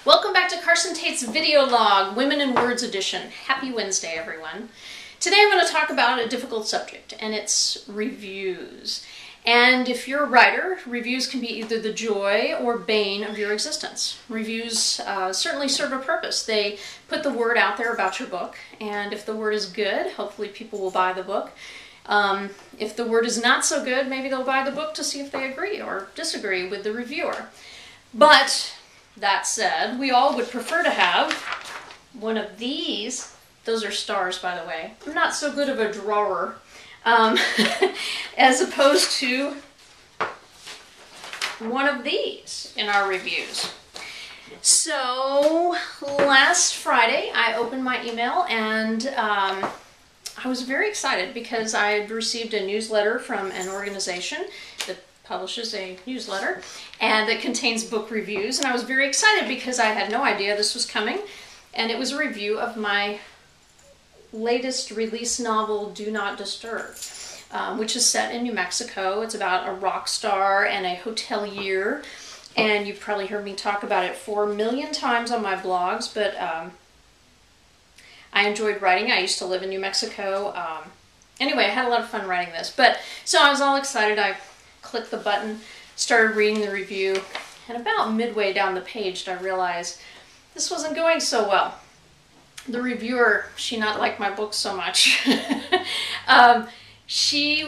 Welcome back to Carson Tate's video log, Women in Words edition. Happy Wednesday, everyone. Today I'm going to talk about a difficult subject, and it's reviews. And if you're a writer, reviews can be either the joy or bane of your existence. Reviews certainly serve a purpose. They put the word out there about your book, and if the word is good, hopefully people will buy the book. If the word is not so good, maybe they'll buy the book to see if they agree or disagree with the reviewer. But that said, we all would prefer to have one of these. Those are stars, by the way. I'm not so good of a drawer, as opposed to one of these in our reviews. So last Friday, I opened my email and I was very excited because I had received a newsletter from an organization that publishes a newsletter and that contains book reviews, and I was very excited because I had no idea this was coming, and it was a review of my latest release novel, Do Not Disturb, which is set in New Mexico. It's about a rock star and a hotelier, and you've probably heard me talk about it 4 million times on my blogs, but I enjoyed writing. I used to live in New Mexico. Anyway, I had a lot of fun writing this. But so I was all excited. I clicked the button, started reading the review, and about midway down the page, I realized this wasn't going so well. The reviewer, she not liked my book so much. She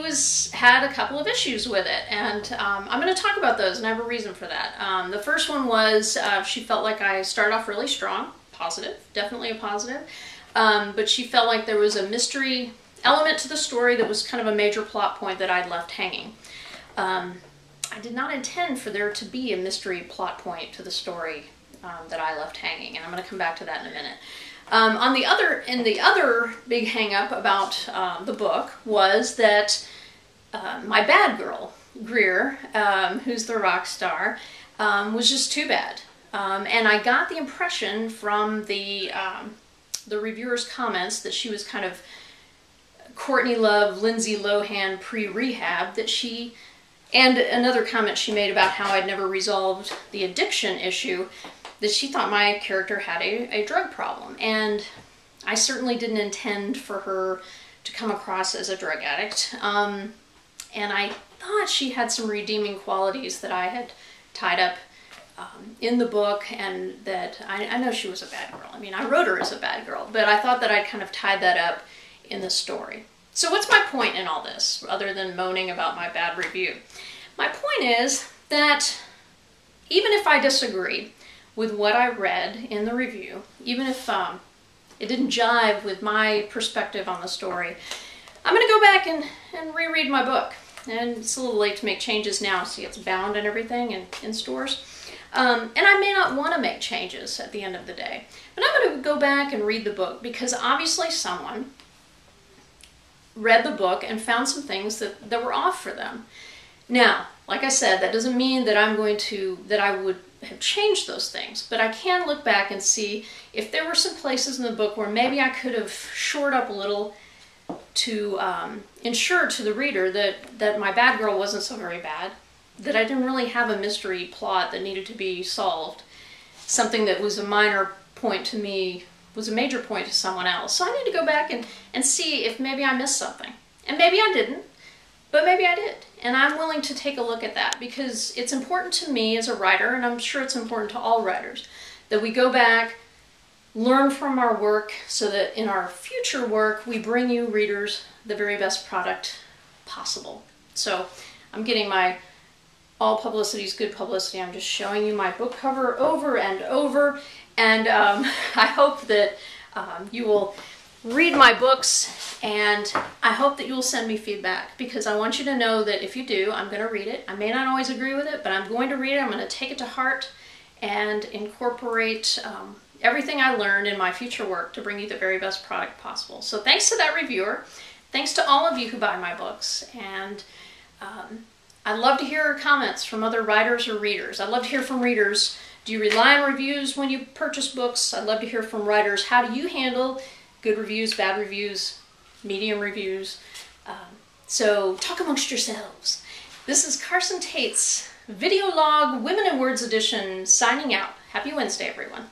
had a couple of issues with it, and I'm going to talk about those, and I have a reason for that. The first one was she felt like I started off really strong, positive, definitely a positive. But she felt like there was a mystery element to the story that was kind of a major plot point that I'd left hanging. I did not intend for there to be a mystery plot point to the story that I left hanging, and I'm going to come back to that in a minute. The other big hang-up about the book was that my bad girl, Greer, who's the rock star, was just too bad. And I got the impression from the reviewer's comments that she was kind of Courtney Love, Lindsay Lohan pre-rehab, that she, and another comment she made about how I'd never resolved the addiction issue, that she thought my character had a drug problem. And I certainly didn't intend for her to come across as a drug addict. And I thought she had some redeeming qualities that I had tied up in the book, and that I know she was a bad girl. I mean, I wrote her as a bad girl, but I thought that I'd kind of tied that up in the story. So what's my point in all this, other than moaning about my bad review? My point is that even if I disagree with what I read in the review, even if it didn't jive with my perspective on the story, I'm going to go back and reread my book. And it's a little late to make changes now. See, it's bound and everything and in stores. And I may not want to make changes at the end of the day. But I'm going to go back and read the book because obviously someone read the book and found some things that were off for them. Now, like I said, that doesn't mean that I would have changed those things, but I can look back and see if there were some places in the book where maybe I could have shored up a little to ensure to the reader that my bad girl wasn't so very bad, that I didn't really have a mystery plot that needed to be solved. Something that was a minor point to me was a major point to someone else. So I need to go back and see if maybe I missed something. And maybe I didn't, but maybe I did. And I'm willing to take a look at that because it's important to me as a writer, and I'm sure it's important to all writers, that we go back, learn from our work so that in our future work we bring you readers the very best product possible. So I'm getting my all publicity is good publicity. I'm just showing you my book cover over and over, and I hope that you will read my books, and I hope that you will send me feedback, because I want you to know that if you do, I'm going to read it. I may not always agree with it, but I'm going to read it. I'm going to take it to heart and incorporate everything I learned in my future work to bring you the very best product possible. So thanks to that reviewer. Thanks to all of you who buy my books. And I'd love to hear comments from other writers or readers. I'd love to hear from readers. Do you rely on reviews when you purchase books? I'd love to hear from writers. How do you handle good reviews, bad reviews, medium reviews? So talk amongst yourselves. This is Carson Tate's video log, Women in Words edition, signing out. Happy Wednesday, everyone.